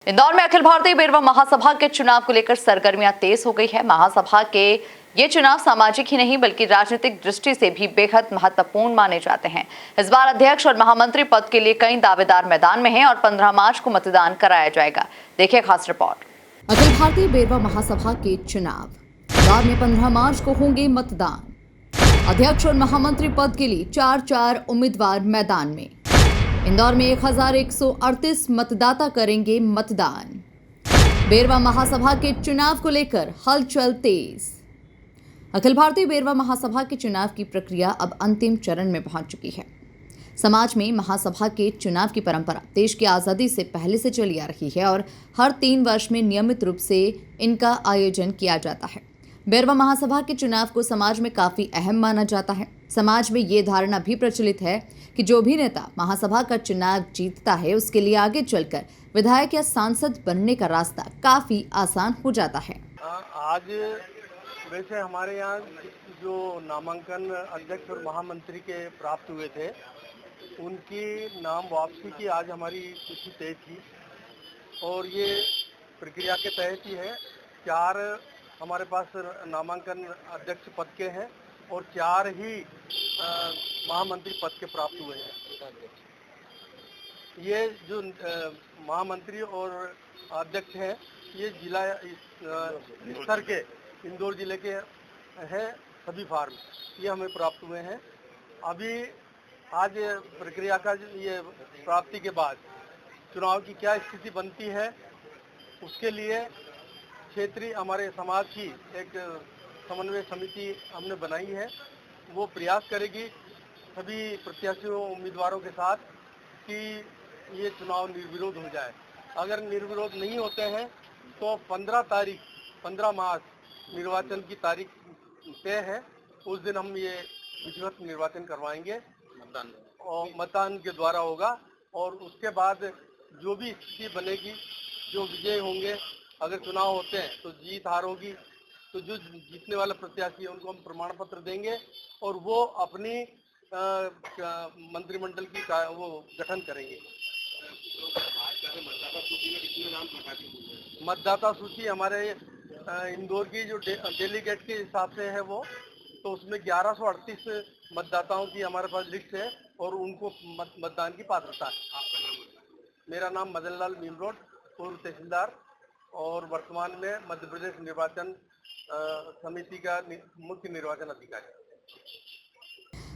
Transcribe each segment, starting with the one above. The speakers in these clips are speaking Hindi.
इंदौर में अखिल भारतीय बेरवा महासभा के चुनाव को लेकर सरगर्मियां तेज हो गई है। महासभा के ये चुनाव सामाजिक ही नहीं बल्कि राजनीतिक दृष्टि से भी बेहद महत्वपूर्ण माने जाते हैं। इस बार अध्यक्ष और महामंत्री पद के लिए कई दावेदार मैदान में हैं और 15 मार्च को मतदान कराया जाएगा। देखिए खास रिपोर्ट। अखिल भारतीय बेरवा महासभा के चुनाव इंदौर में 15 मार्च को होंगे मतदान। अध्यक्ष और महामंत्री पद के लिए 4 उम्मीदवार मैदान में। इंदौर में 1138 मतदाता करेंगे मतदान। बेरवा महासभा के चुनाव को लेकर हलचल तेज। अखिल भारतीय बेरवा महासभा के चुनाव की प्रक्रिया अब अंतिम चरण में पहुंच चुकी है। समाज में महासभा के चुनाव की परंपरा देश की आज़ादी से पहले से चली आ रही है और हर 3 वर्ष में नियमित रूप से इनका आयोजन किया जाता है। बेरवा महासभा के चुनाव को समाज में काफी अहम माना जाता है। समाज में ये धारणा भी प्रचलित है कि जो भी नेता महासभा का चुनाव जीतता है उसके लिए आगे चलकर विधायक या सांसद बनने का रास्ता काफी आसान हो जाता है। आज वैसे हमारे यहाँ जो नामांकन अध्यक्ष और महामंत्री के प्राप्त हुए थे उनकी नाम वापसी की आज हमारी तिथि तय थी और ये प्रक्रिया के तहत ही है। 4 हमारे पास नामांकन अध्यक्ष पद के हैं और 4 ही महामंत्री पद के प्राप्त हुए हैं। ये जो महामंत्री और अध्यक्ष हैं ये जिला स्तर के इंदौर जिले के हैं सभी फार्म ये हमें प्राप्त हुए हैं। अभी आज प्रक्रिया का ये प्राप्ति के बाद चुनाव की क्या स्थिति बनती है उसके लिए क्षेत्रीय हमारे समाज की एक समन्वय समिति हमने बनाई है। वो प्रयास करेगी सभी प्रत्याशियों उम्मीदवारों के साथ कि ये चुनाव निर्विरोध हो जाए। अगर निर्विरोध नहीं होते हैं तो 15 मार्च निर्वाचन की तारीख तय है। उस दिन हम ये विधिवत निर्वाचन करवाएंगे और मतदान के द्वारा होगा और उसके बाद जो भी स्थिति बनेगी जो विजय होंगे अगर चुनाव होते हैं तो जीत हार होगी तो जो जीतने वाले प्रत्याशी है उनको हम प्रमाण पत्र देंगे और वो अपनी मंत्रिमंडल की वो गठन करेंगे। मतदाता सूची हमारे इंदौर की जो डेलीगेट के हिसाब से है वो तो उसमें 1138 मतदाताओं की हमारे पास लिस्ट है और उनको मतदान की पात्रता है। मेरा नाम मदन लाल मीमरोड पूर्व तहसीलदार और वर्तमान में मध्य प्रदेश निर्वाचन समिति का मुख्य निर्वाचन अधिकारी।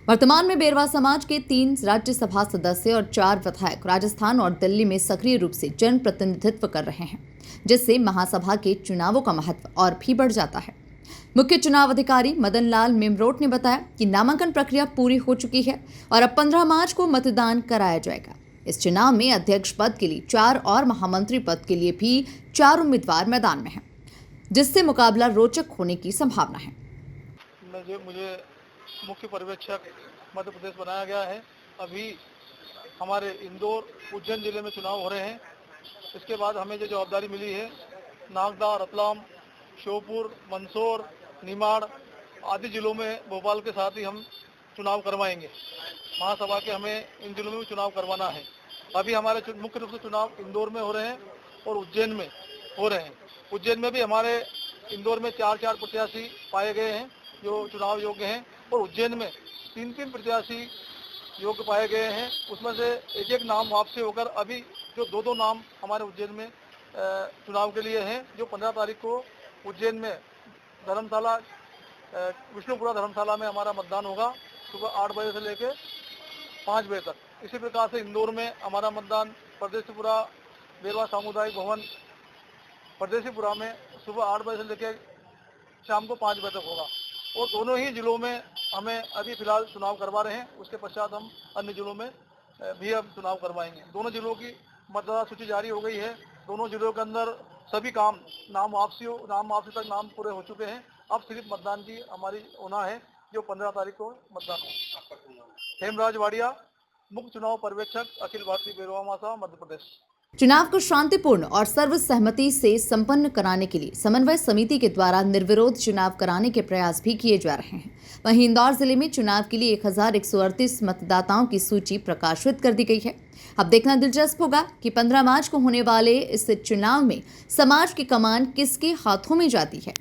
वर्तमान में बेरवा समाज के 3 राज्यसभा सदस्य और 4 विधायक राजस्थान और दिल्ली में सक्रिय रूप से जन प्रतिनिधित्व कर रहे हैं, जिससे महासभा के चुनावों का महत्व और भी बढ़ जाता है। मुख्य चुनाव अधिकारी मदन लाल मेमरोट ने बताया कि नामांकन प्रक्रिया पूरी हो चुकी है और अब 15 मार्च को मतदान कराया जाएगा। इस चुनाव में अध्यक्ष पद के लिए 4 और महामंत्री पद के लिए भी 4 उम्मीदवार मैदान में हैं, जिससे मुकाबला रोचक होने की संभावना है। मुझे मुख्य पर्यवेक्षक मध्य प्रदेश बनाया गया है। अभी हमारे इंदौर उज्जैन जिले में चुनाव हो रहे हैं। इसके बाद हमें जो जवाबदारी मिली है नागदा, रतलाम, श्योपुर, मंदसौर, निमाड़ आदि जिलों में भोपाल के साथ ही हम चुनाव करवाएंगे। महासभा के हमें इन जिलों में भी चुनाव करवाना है। अभी हमारे मुख्य रूप से चुनाव इंदौर में हो रहे हैं और उज्जैन में हो रहे हैं। उज्जैन में भी हमारे इंदौर में 4 प्रत्याशी पाए गए हैं जो चुनाव योग्य हैं और उज्जैन में 3 प्रत्याशी योग्य पाए गए हैं। उसमें से एक नाम वापसी होकर अभी जो 2 नाम हमारे उज्जैन में चुनाव के लिए हैं जो 15 तारीख को उज्जैन में धर्मशाला विष्णुपुरा धर्मशाला में हमारा मतदान होगा सुबह 8 बजे से लेकर 5 बजे तक। इसी प्रकार से इंदौर में हमारा मतदान परदेशीपुरा बेरवा सामुदायिक भवन परदेशीपुरा में सुबह 8 बजे से लेकर शाम को 5 बजे तक होगा और दोनों ही जिलों में हमें अभी फिलहाल चुनाव करवा रहे हैं। उसके पश्चात हम अन्य जिलों में भी अब चुनाव करवाएंगे। दोनों जिलों की मतदाता सूची जारी हो गई है। दोनों जिलों के अंदर सभी काम नाम वापसी तक नाम पूरे हो चुके हैं। अब सिर्फ मतदान की हमारी होना है जो 15 तारीख को मतदान हो। हेमराज वाडिया, मुख्य चुनाव पर्यवेक्षक, अखिल भारतीय बेरवा महासभा, मध्य प्रदेश। चुनाव को शांतिपूर्ण और सर्वसहमति से संपन्न कराने के लिए समन्वय समिति के द्वारा निर्विरोध चुनाव कराने के प्रयास भी किए जा रहे हैं। वहीं इंदौर जिले में चुनाव के लिए 1138 मतदाताओं की सूची प्रकाशित कर दी गई है। अब देखना दिलचस्प होगा कि 15 मार्च को होने वाले इस चुनाव में समाज की कमान किसके हाथों में जाती है।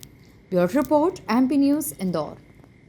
Bureau report, MP news, Indore.